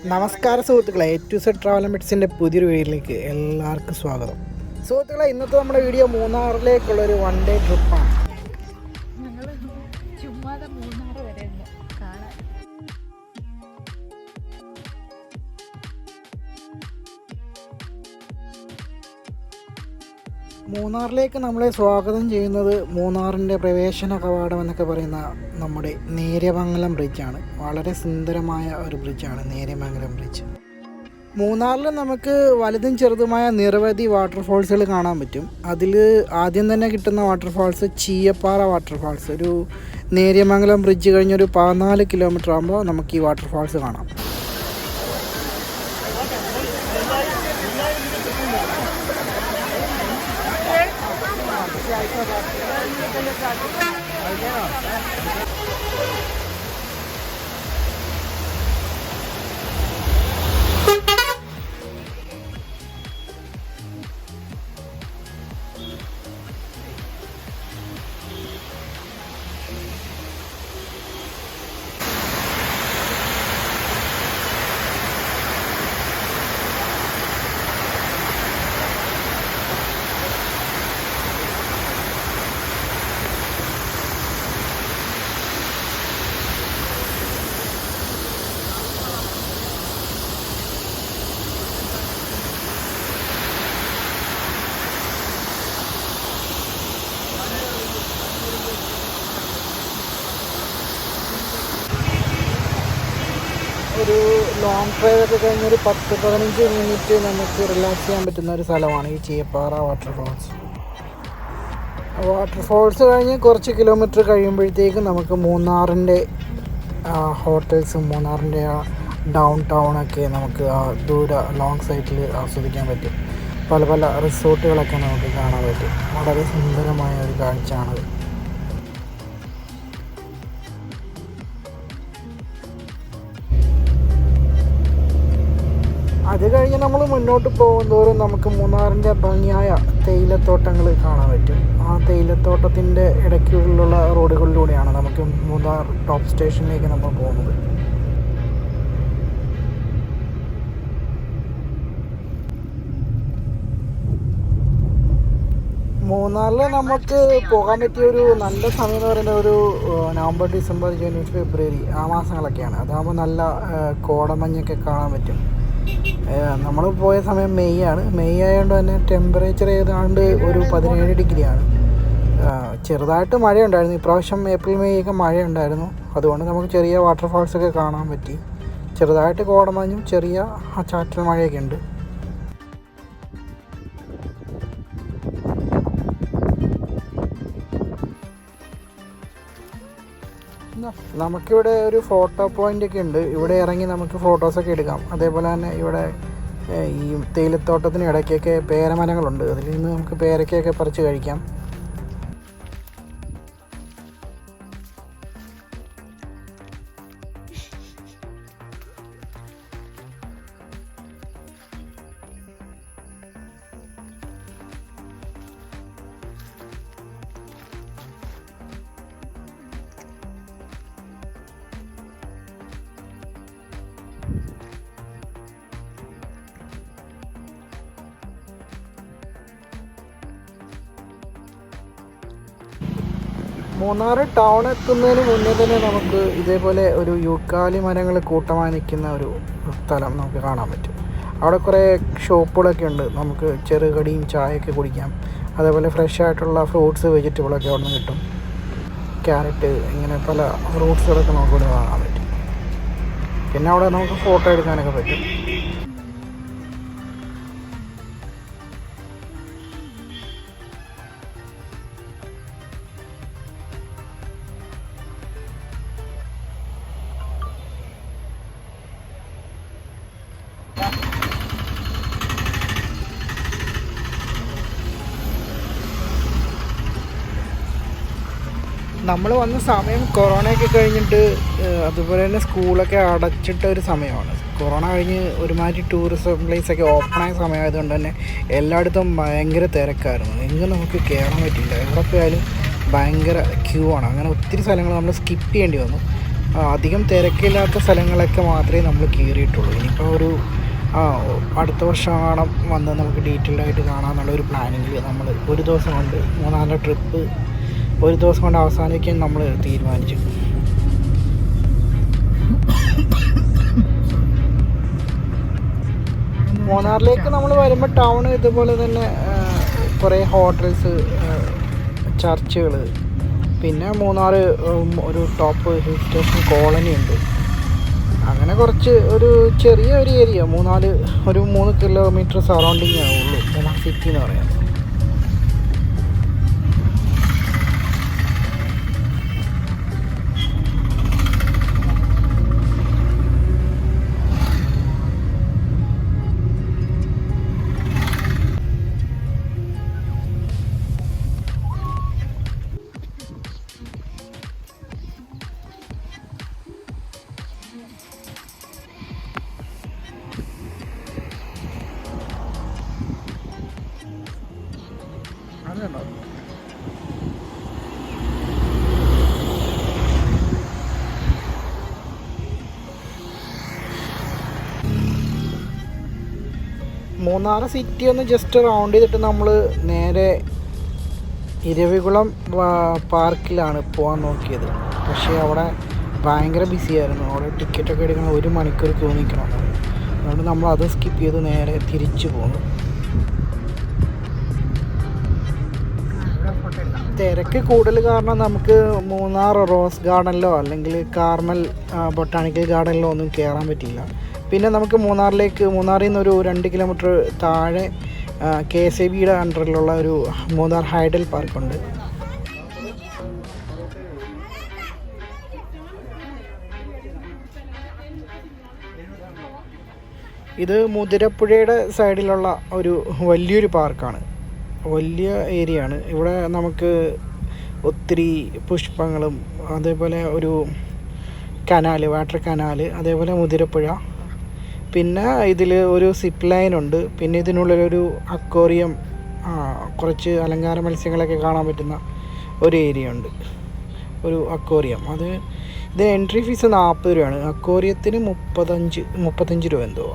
നമസ്കാരം സുഹൃത്തുക്കളെ, A to Z Travel&Petsൻ്റെ പുതിയൊരു വീഡിയോയിലേക്ക് എല്ലാവർക്കും സ്വാഗതം. സുഹൃത്തുക്കളെ, ഇന്നത്തെ നമ്മുടെ വീഡിയോ മൂന്നാറിലേക്കുള്ളൊരു 1 day ട്രിപ്പാണ്. മൂന്നാറിലേക്ക് നമ്മളെ സ്വാഗതം ചെയ്യുന്നത് മൂന്നാറിൻ്റെ പ്രവേശന കവാടം എന്നൊക്കെ പറയുന്ന നമ്മുടെ നേര്യമംഗലം ബ്രിഡ്ജാണ്. വളരെ സുന്ദരമായ ഒരു ബ്രിഡ്ജാണ് നേര്യമംഗലം ബ്രിഡ്ജ്. മൂന്നാറിൽ നമുക്ക് വലുതും ചെറുതുമായ നിരവധി വാട്ടർഫാൾസുകൾ കാണാൻ പറ്റും. അതിൽ ആദ്യം തന്നെ കിട്ടുന്ന വാട്ടർഫാൾസ് ചീയപ്പാറ വാട്ടർഫാൾസ്. ഒരു നേര്യമംഗലം ബ്രിഡ്ജ് കഴിഞ്ഞൊരു 14 കിലോമീറ്റർ ആകുമ്പോൾ നമുക്ക് ഈ വാട്ടർഫാൾസ് കാണാം. ഒരു ലോങ് ഡ്രൈവ് ഒക്കെ കഴിഞ്ഞൊരു 10-15 മിനിറ്റ് നമുക്ക് റിലാക്സ് ചെയ്യാൻ പറ്റുന്ന ഒരു സ്ഥലമാണ് ഈ ചീയപ്പാറ വാട്ടർഫാൾസ്. വാട്ടർഫാൾസ് കഴിഞ്ഞ് കുറച്ച് കിലോമീറ്റർ കഴിയുമ്പോഴത്തേക്കും നമുക്ക് മൂന്നാറിൻ്റെ ഹോട്ടൽസും മൂന്നാറിൻ്റെ ഡൗൺ ടൗണൊക്കെ നമുക്ക് ദൂരെ ലോങ് സൈറ്റിൽ ആസ്വദിക്കാൻ പറ്റും. പല പല റിസോർട്ടുകളൊക്കെ നമുക്ക് കാണാൻ പറ്റും. വളരെ സുന്ദരമായ ഒരു കാഴ്ചയാണത്. അത് കഴിഞ്ഞ് നമ്മൾ മുന്നോട്ട് പോകുന്തോറും നമുക്ക് മൂന്നാറിൻ്റെ ഭംഗിയായ തേയിലത്തോട്ടങ്ങൾ കാണാൻ പറ്റും. ആ തേയിലത്തോട്ടത്തിൻ്റെ ഇടയ്ക്കുള്ളിലുള്ള റോഡുകളിലൂടെയാണ് നമുക്ക് മൂന്നാർ ടോപ്പ് സ്റ്റേഷനിലേക്ക് നമ്മൾ പോകുന്നത്. മൂന്നാറിൽ നമുക്ക് പോകാൻ പറ്റിയ ഒരു നല്ല സമയം എന്ന് പറയുന്നത് ഒരു നവംബർ, ഡിസംബർ, ജനുവരി, ഫെബ്രുവരി ആ മാസങ്ങളൊക്കെയാണ്. അതാകുമ്പോൾ നല്ല കോടമഞ്ഞൊക്കെ കാണാൻ പറ്റും. നമ്മൾ പോയ സമയം മെയ് ആണ്. മെയ് ആയതുകൊണ്ട് തന്നെ ടെമ്പറേച്ചർ ഏതാണ്ട് ഒരു 17 ഡിഗ്രിയാണ്. ചെറുതായിട്ട് മഴയുണ്ടായിരുന്നു. ഇപ്രാവശ്യം ഏപ്രിൽ മെയ് ഒക്കെ മഴയുണ്ടായിരുന്നു. അതുകൊണ്ട് നമുക്ക് ചെറിയ വാട്ടർഫാൾസൊക്കെ കാണാൻ പറ്റി. ചെറുതായിട്ട് കോടമഞ്ഞും ചെറിയ ചാറ്റൽ മഴയൊക്കെ ഉണ്ട്. നമുക്കിവിടെ ഒരു ഫോട്ടോ പോയിൻ്റ് ഒക്കെ ഉണ്ട്. ഇവിടെ ഇറങ്ങി നമുക്ക് ഫോട്ടോസൊക്കെ എടുക്കാം. അതേപോലെ തന്നെ ഇവിടെ ഈ തേയിലത്തോട്ടത്തിന് ഇടയ്ക്കൊക്കെ പേരമരങ്ങളുണ്ട്. അതിൽ നിന്ന് നമുക്ക് പേരക്കയൊക്കെ പറിച്ച് കഴിക്കാം. മൂന്നാർ ടൗൺ എത്തുന്നതിന് മുന്നേ തന്നെ നമുക്ക് ഇതേപോലെ ഒരു യൂക്കാലി മരങ്ങൾ കൂട്ടമായി നിൽക്കുന്ന ഒരു സ്ഥലം നമുക്ക് കാണാൻ പറ്റും. അവിടെ കുറേ ഷോപ്പുകളൊക്കെ ഉണ്ട്. നമുക്ക് ചെറുകടിയും ചായയൊക്കെ കുടിക്കാം. അതേപോലെ ഫ്രഷ് ആയിട്ടുള്ള ഫ്രൂട്ട്സ്, വെജിറ്റബിളൊക്കെ അവിടെ നിന്ന് കിട്ടും. ക്യാരറ്റ്, ഇങ്ങനെ പല ഫ്രൂട്ട്സുകളൊക്കെ നമുക്കിവിടെ വാങ്ങാൻ പറ്റും. പിന്നെ അവിടെ നമുക്ക് ഫോട്ടോ എടുക്കാനൊക്കെ പറ്റും. നമ്മൾ വന്ന സമയം കൊറോണയൊക്കെ കഴിഞ്ഞിട്ട്, അതുപോലെ തന്നെ സ്കൂളൊക്കെ അടച്ചിട്ട ഒരു സമയമാണ്. കൊറോണ കഴിഞ്ഞ് ഒരുമാതിരി ടൂറിസം പ്ലേസൊക്കെ ഓപ്പണായ സമയമായതുകൊണ്ട് തന്നെ എല്ലായിടത്തും ഭയങ്കര തിരക്കായിരുന്നു. എങ്ങും നമുക്ക് കയറാൻ പറ്റില്ല. എവിടെ പോയാലും ഭയങ്കര ക്യൂ ആണ്. അങ്ങനെ ഒത്തിരി സ്ഥലങ്ങൾ നമ്മൾ സ്കിപ്പ് ചെയ്യേണ്ടി വന്നു. അധികം തിരക്കില്ലാത്ത സ്ഥലങ്ങളൊക്കെ മാത്രമേ നമ്മൾ കയറിയിട്ടുള്ളൂ. ഇനിയിപ്പോൾ ഒരു അടുത്ത വർഷമാണ് വന്ന് നമുക്ക് ഡീറ്റെയിൽഡ് ആയിട്ട് കാണാമെന്നുള്ള ഒരു പ്ലാനിങ്ങിൽ നമ്മൾ ഒരു ദിവസം കൊണ്ട് മൂന്നാറിൻ്റെ ട്രിപ്പ് ഒരു ദിവസം കൊണ്ട് അവസാനിക്കാൻ നമ്മൾ തീരുമാനിച്ചു. മൂന്നാറിലേക്ക് നമ്മൾ വരുമ്പോൾ ടൗൺ ഇതുപോലെ തന്നെ കുറേ ഹോട്ടൽസ്, ചർച്ചുകൾ, പിന്നെ മൂന്നാർ ഒരു ടോപ്പ് ഹിൽ സ്റ്റേഷൻ കോളനി ഉണ്ട്. അങ്ങനെ കുറച്ച് ഒരു ചെറിയ ഒരു ഏരിയ, ഒരു 3 കിലോമീറ്റർ സറൗണ്ടിങ് ആവുള്ളൂ മൂന്നാർ സിറ്റി എന്ന് പറയാം. മൂന്നാർ സിറ്റി ഒന്ന് ജസ്റ്റ് റൗണ്ട് ചെയ്തിട്ട് നമ്മൾ നേരെ ഇരവികുളം പാർക്കിലാണ് പോകാൻ നോക്കിയത്. പക്ഷേ അവിടെ ഭയങ്കര ബിസിയായിരുന്നു. അവിടെ ടിക്കറ്റൊക്കെ എടുക്കണം, 1 മണിക്കൂർ ക്യൂ നിൽക്കണം. അതുകൊണ്ട് നമ്മൾ അത് സ്കിപ്പ് ചെയ്ത് നേരെ തിരിച്ചു പോന്നു. തിരക്ക് കൂടുതൽ കാരണം നമുക്ക് മൂന്നാർ റോസ് ഗാർഡനിലോ അല്ലെങ്കിൽ കാർമൽ ബൊട്ടാണിക്കൽ ഗാർഡനിലോ ഒന്നും കയറാൻ പറ്റില്ല. പിന്നെ നമുക്ക് മൂന്നാറിൽ നിന്നൊരു 2 കിലോമീറ്റർ താഴെ KSABയുടെ അണ്ടറിലുള്ള ഒരു മൂന്നാർ ഹൈഡൽ പാർക്കുണ്ട്. ഇത് മുതിരപ്പുഴയുടെ സൈഡിലുള്ള ഒരു വലിയൊരു പാർക്കാണ്, വലിയ ഏരിയ ആണ്. ഇവിടെ നമുക്ക് ഒത്തിരി പുഷ്പങ്ങളും അതേപോലെ ഒരു കനാല്, വാട്ടർ കനാല്, അതേപോലെ മുതിരപ്പുഴ, പിന്നെ ഇതിൽ ഒരു സിപ്പ് ലൈൻ ഉണ്ട്. പിന്നെ ഇതിനുള്ളിലൊരു അക്വേറിയം, കുറച്ച് അലങ്കാര മത്സ്യങ്ങളൊക്കെ കാണാൻ പറ്റുന്ന ഒരു ഏരിയ ഉണ്ട്, ഒരു അക്വേറിയം. ഇത് എൻട്രി ഫീസ് 40 രൂപയാണ്. അക്വേറിയത്തിന് 35 രൂപ എന്തോ.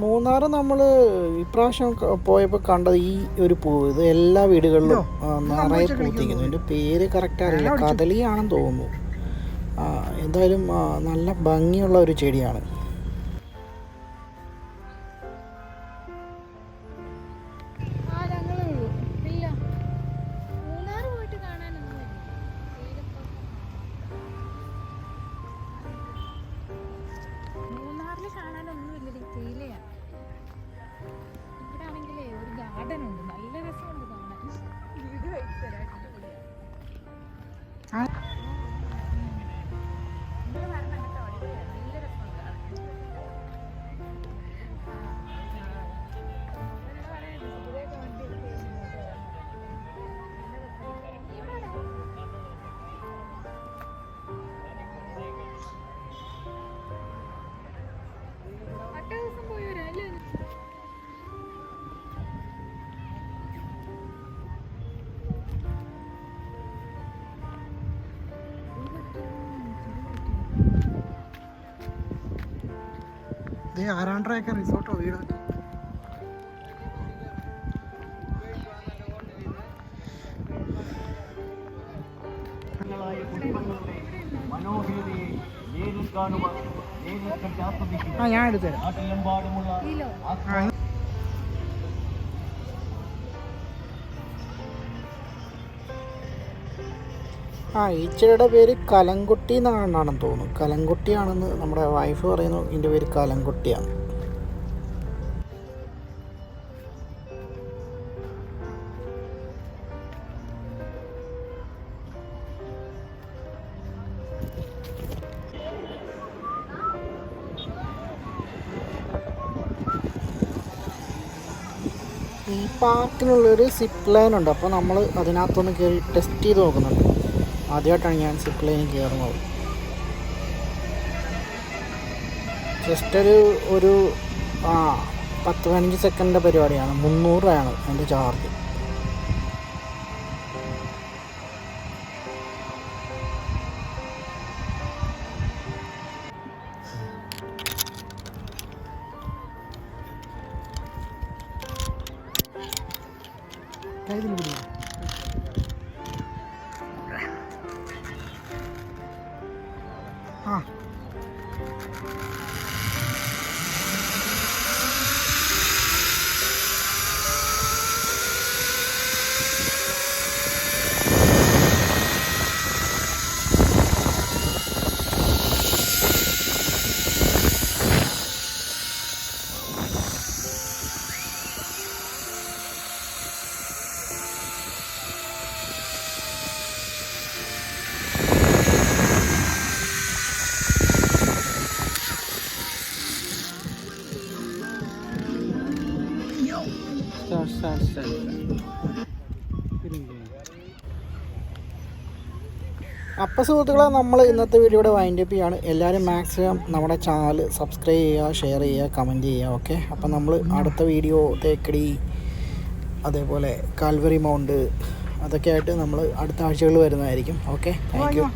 മൂന്നാർ നമ്മൾ ഇപ്രാവശ്യം പോയപ്പോൾ കണ്ടത് ഈ ഒരു പൂവ്, ഇത് എല്ലാ വീടുകളിലും നിറയെ പൂത്തിക്കുന്നു. ഇതിൻ്റെ പേര് കറക്റ്റ് അറിയില്ല, കദളിയാണെന്ന് തോന്നുന്നു. എന്തായാലും നല്ല ഭംഗിയുള്ള ഒരു ചെടിയാണ്. ഇത് 600 ഏക്കർ റിസോർട്ടോ വീടോ. ഞാൻ എടുത്തുതരാം. ഈ ചെടിയുടെ പേര് കലങ്കുട്ടി എന്നാണെന്ന് തോന്നുന്നു. കലങ്കുട്ടിയാണെന്ന് നമ്മുടെ വൈഫ് പറയുന്നു. ഇതിൻ്റെ പേര് കലങ്കുട്ടിയാണ്. ഈ പാർക്കിനുള്ളൊരു സിപ്പ് ലൈൻ ഉണ്ട്. അപ്പോൾ നമ്മൾ അതിനകത്തൊന്ന് കയറി ടെസ്റ്റ് ചെയ്ത് നോക്കുന്നുണ്ട്. ആദ്യമായിട്ടാണ് ഞാൻ സിപ്പ് ലൈനിൽ കയറുന്നത്. ജസ്റ്റ് ഒരു 10-15 സെക്കൻഡിൻ്റെ പരിപാടിയാണ്. 300 രൂപയാണ് അതിൻ്റെ ചാർജ്. ആ അപ്പോൾ സുഹൃത്തുക്കളെ, നമ്മൾ ഇന്നത്തെ വീഡിയോയുടെ വൈൻഡപ്പ് ചെയ്യാണ്. എല്ലാവരും മാക്സിമം നമ്മുടെ ചാനൽ സബ്സ്ക്രൈബ് ചെയ്യുക, ഷെയർ ചെയ്യുക, കമൻറ്റ് ചെയ്യുക. ഓക്കെ, അപ്പോൾ നമ്മൾ അടുത്ത വീഡിയോ തേക്കടി, അതേപോലെ കാൽവറി മൗണ്ട്, അതൊക്കെ ആയിട്ട് നമ്മൾ അടുത്ത ആഴ്ചകളിൽ വരുന്നതായിരിക്കും. Okay, thank you.